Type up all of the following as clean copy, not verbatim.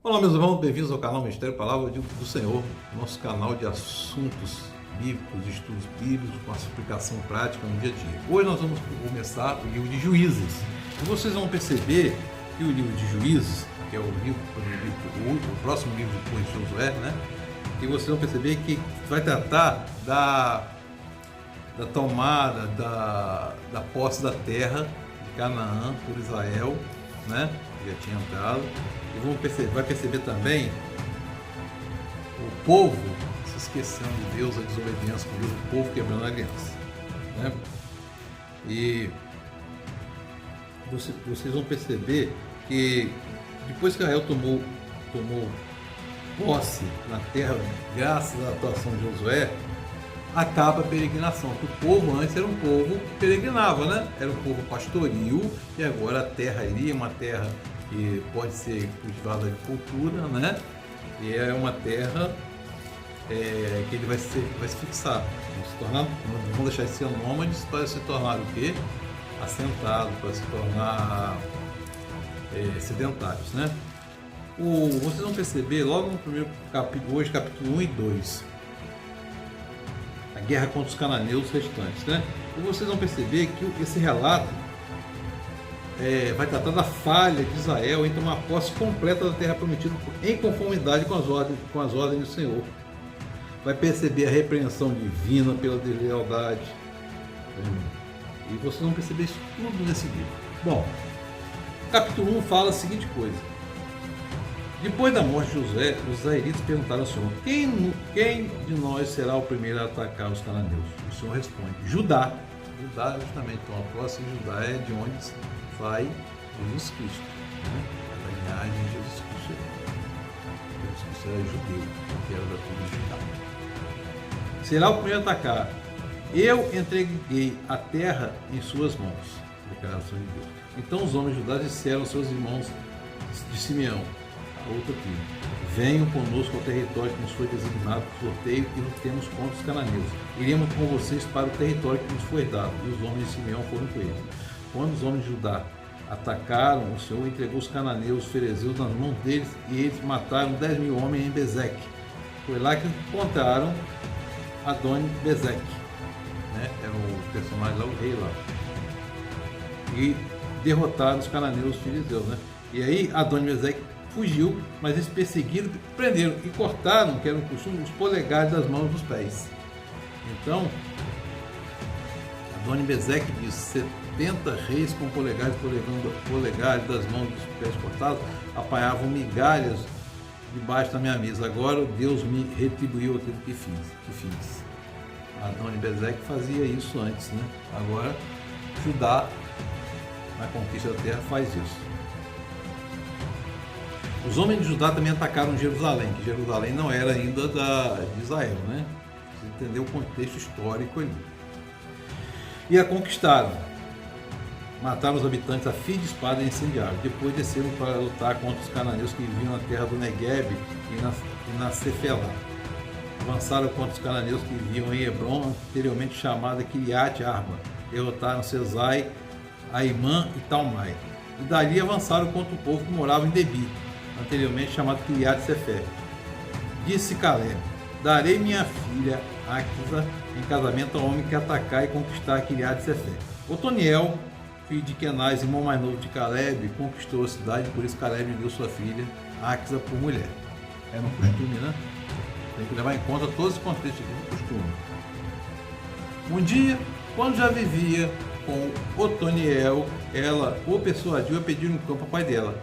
Olá, meus irmãos, bem-vindos ao canal Mistério Palavra do Senhor, nosso canal de assuntos bíblicos, de estudos bíblicos, com a explicação prática no dia a dia. Hoje nós vamos começar o livro de Juízes. E vocês vão perceber que o livro de Juízes, que é o próximo livro depois de Josué, né? E vocês vão perceber que vai tratar da tomada, da posse da terra de Canaã por Israel, né? Que já tinha entrado. E vai perceber também o povo se esquecendo de Deus, a desobediência com Deus, o povo quebrando a aliança, né? E vocês vão perceber que depois que Israel tomou posse na terra, graças à atuação de Josué, acaba a peregrinação. Porque o povo antes era um povo que peregrinava, né? Era um povo pastoril, e agora a terra ali é uma terra que pode ser cultivada de agricultura, né? E é uma terra que ele vai se fixar, vão deixar de ser nômades para se tornar o quê? Assentado, para se tornar sedentários, né? Vocês vão perceber logo no primeiro capítulo, hoje capítulo 1 e 2, a guerra contra os cananeus restantes, né? E vocês vão perceber que esse relato vai tratar da falha de Israel em tomar posse completa da terra prometida em conformidade com as ordens do Senhor. Vai perceber a repreensão divina pela deslealdade. E vocês vão perceber isso tudo nesse livro. Bom, capítulo 1 fala a seguinte coisa. Depois da morte de Josué, os israelitas perguntaram ao Senhor: quem de nós será o primeiro a atacar os cananeus? O Senhor responde: Judá. Judá, justamente, então a próxima Judá é de onde vai Jesus Cristo, né? É da linhagem de Jesus Cristo. Jesus Cristo era judeu, que era da tribo de Judá. Será o primeiro a atacar. Eu entreguei a terra em suas mãos. Declaração de Deus. Então os homens de Judá disseram aos seus irmãos de Simeão, a outra tribo: venham conosco ao território que nos foi designado por sorteio e lutemos contra os cananeus. Iremos com vocês para o território que nos foi dado. E os homens de Simeão foram com eles. Quando os homens de Judá atacaram, o Senhor entregou os cananeus, os ferezeus nas mãos deles, e eles mataram 10.000 homens em Bezeque. Foi lá que encontraram Adoni-Bezeque, né? Era o personagem lá, o rei lá. E derrotaram os cananeus, os filisteus, né? E aí Adoni-Bezeque fugiu, mas eles perseguiram, prenderam e cortaram, que era um costume, os polegares das mãos dos pés. Então, Adoni-Bezeque diz: 70 reis com polegares das mãos dos pés cortados apanhavam migalhas debaixo da minha mesa. Agora Deus me retribuiu aquilo que fiz. Adoni-Bezeque fazia isso antes, né? Agora Judá, na conquista da terra, faz isso. Os homens de Judá também atacaram Jerusalém, que Jerusalém não era ainda de Israel, né? Você entendeu o contexto histórico ali. E a conquistaram. Mataram os habitantes a fio de espada e incendiaram. Depois desceram para lutar contra os cananeus que viviam na terra do Negueb e na Cefelá. Avançaram contra os cananeus que viviam em Hebron, anteriormente chamada Kiriat Arba. Derrotaram Sesai, Aimã e Talmai. E dali avançaram contra o povo que morava em Debi, anteriormente chamado Kiriat Sefer. Disse Caleb: darei minha filha Áquisa em casamento ao homem que atacar e conquistar Kiriat Sefer. Otoniel, filho de Kenaz, irmão mais novo de Caleb, conquistou a cidade, por isso Caleb deu sua filha Áquisa por mulher. É no costume, né? Tem que levar em conta todos os contextos aqui do costume. Um dia, quando já vivia com Otoniel, ela o persuadiu a pedir um campo ao pai dela.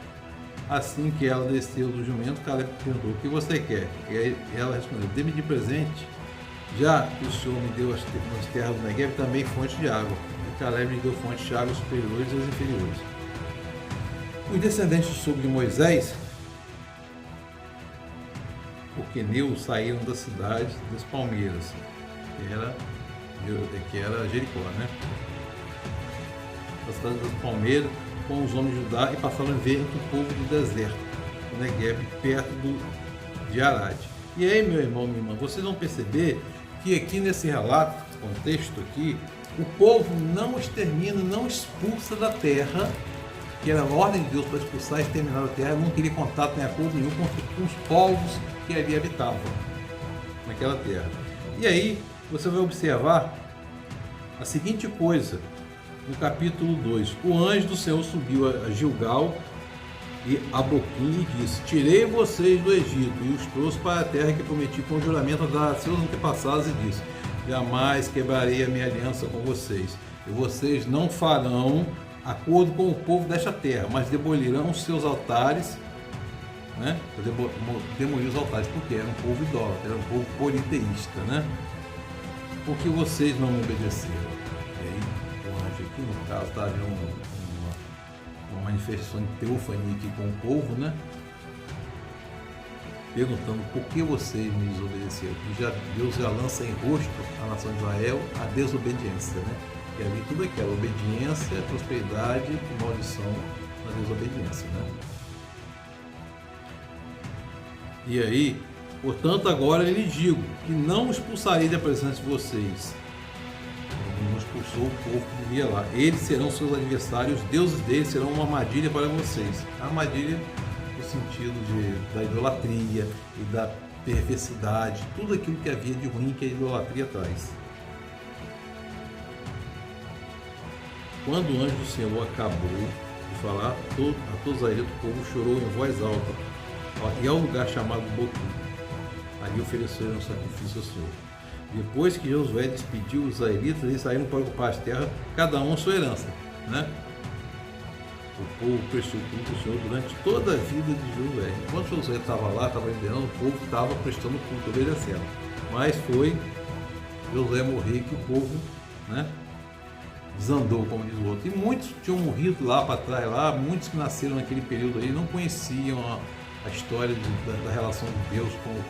Assim que ela desceu do jumento, Caleb perguntou: o que você quer? E aí ela respondeu: dê-me de presente, já que o Senhor me deu as terras do Negev, também fonte de água. E Caleb lhe deu fonte de água superiores e as inferiores. Os descendentes do sogro de Moisés, o queneu, saíram da cidade das palmeiras, que era Jericó, né? Da cidade das palmeiras, com os homens de Judá, e passaram a viver entre o povo do deserto, o Negueb, perto de Arad. E aí, meu irmão, minha irmã, vocês vão perceber que aqui nesse relato, contexto aqui, o povo não extermina, não expulsa da terra que era a ordem de Deus para expulsar e exterminar a terra, não queria contato nem acordo nenhum com os povos que ali habitavam, naquela terra. E aí você vai observar a seguinte coisa, no capítulo 2: o anjo do Senhor subiu a Gilgal e a Boquim e disse: tirei vocês do Egito e os trouxe para a terra que prometi com juramento a seus antepassados, e disse: jamais quebrarei a minha aliança com vocês, e vocês não farão acordo com o povo desta terra, mas demolirão os seus altares, né? Demolir os altares, porque era um povo idólatra, era um povo politeísta, né? Porque vocês não me obedeceram. E aí, o anjo aqui, no caso, está havendo uma manifestação de teofania aqui com o povo, né? Perguntando por que vocês me desobedeceram. E Deus já lança em rosto a nação de Israel a desobediência, né? E ali tudo aquilo, obediência, prosperidade e maldição na desobediência, né? E aí, portanto, agora eu lhes digo que não expulsarei da presença de vocês. Não expulsou o povo que vivia lá. Eles serão seus adversários, os deuses deles serão uma armadilha para vocês. A armadilha no sentido da idolatria e da perversidade, tudo aquilo que havia de ruim que a idolatria traz. Quando o anjo do Senhor acabou de falar, a todos ali do povo chorou em voz alta, e ao lugar chamado Boquim, ali ofereceram um sacrifício ao Senhor. Depois que Josué despediu os israelitas, eles saíram para ocupar as terras, cada um a sua herança, né? O povo prestou culto ao Senhor durante toda a vida de Josué. Enquanto Josué estava lá, estava liderando, o povo estava prestando culto, obedecendo. Mas foi Josué morrer que o povo, né, desandou, como diz o outro. E muitos tinham morrido lá para trás, lá, muitos que nasceram naquele período aí não conheciam a história da relação de Deus com o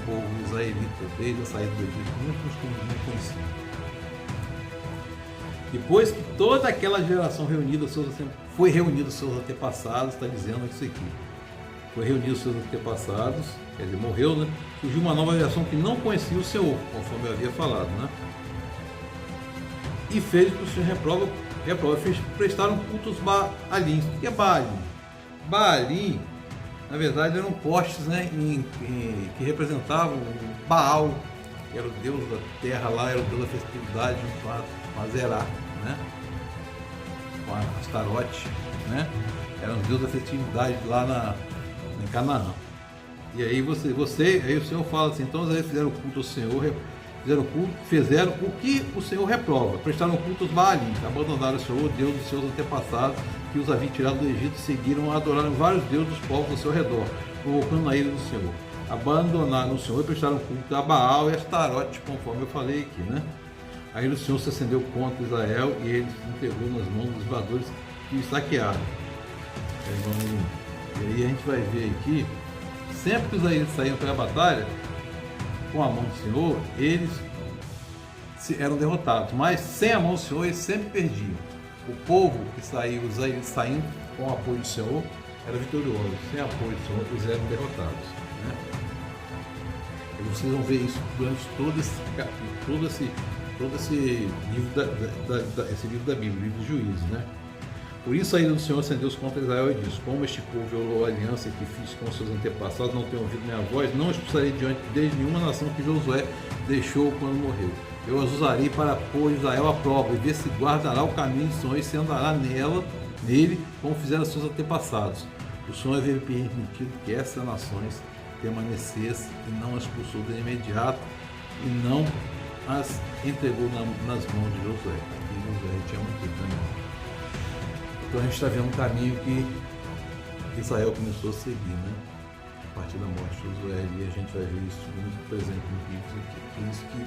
povo israelita, desde a saída do Egito. Muitos não conheciam. Depois que toda aquela geração foi reunida aos seus antepassados, está dizendo isso aqui. Foi reunido aos seus antepassados, quer dizer, morreu, né? Surgiu uma nova geração que não conhecia o Senhor, conforme eu havia falado, né? E fez o que o Senhor reprova, prestaram cultos Baalins. O que é Baalim? Baalim, na verdade, eram postes, né, que representavam Baal, que era o deus da terra lá, era o deus da festividade, com a Zerá, né? Com a Astarote, né? Era um deus da festividade lá em Canaã. E aí aí o Senhor fala assim: então eles fizeram culto ao Senhor, fizeram o que o Senhor reprova, prestaram culto aos Baalim, abandonaram o Senhor, Deus dos seus antepassados, que os havia tirado do Egito, seguiram, adoraram vários deuses dos povos ao seu redor, provocando a ira do Senhor. Abandonaram o Senhor e prestaram culto a Baal e a Astarote, conforme eu falei aqui, né? Aí o Senhor se acendeu contra Israel e ele se entregou nas mãos dos invasores que o saquearam. E aí a gente vai ver aqui, sempre que os israelitas saíam para a batalha, com a mão do Senhor, eles eram derrotados, mas sem a mão do Senhor eles sempre perdiam. O povo que saiu, os israelitas saindo com o apoio do Senhor, era vitorioso. Sem apoio do Senhor, eles eram derrotados, né? E vocês vão ver isso durante todo esse capítulo, todo esse livro esse livro da Bíblia, o livro dos Juízes, né? Por isso a ira do Senhor acendeu-se contra Israel e disse: como este povo violou a aliança que fiz com seus antepassados, não tem ouvido minha voz, não expulsarei diante deles nenhuma nação que Josué deixou quando morreu. Eu as usarei para pôr Israel à prova e ver se guardará o caminho do Senhor e se andará nele, como fizeram seus antepassados. O Senhor havia permitido que essas nações permanecessem e não as expulsou de imediato e não as entregou nas mãos de Josué. Aqui Josué tinha muito tempo. Então a gente está vendo um caminho que Israel começou a seguir, né? A partir da morte de Josué, e a gente vai ver isso muito presente nos livros aqui. Por isso que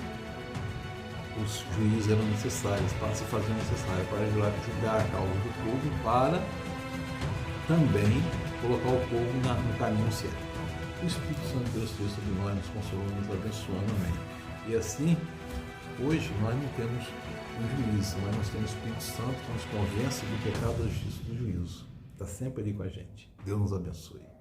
os juízes eram necessários, para se fazer necessário, para julgar a causa do povo, para também colocar o povo no caminho certo. O Espírito Santo de Deus esteja sobre nós, nos consolando, nos abençoando, amém. E assim, hoje nós não temos um juízo, mas nós temos o Espírito Santo que nos convence do pecado, da justiça e do juízo. Está sempre ali com a gente. Deus nos abençoe.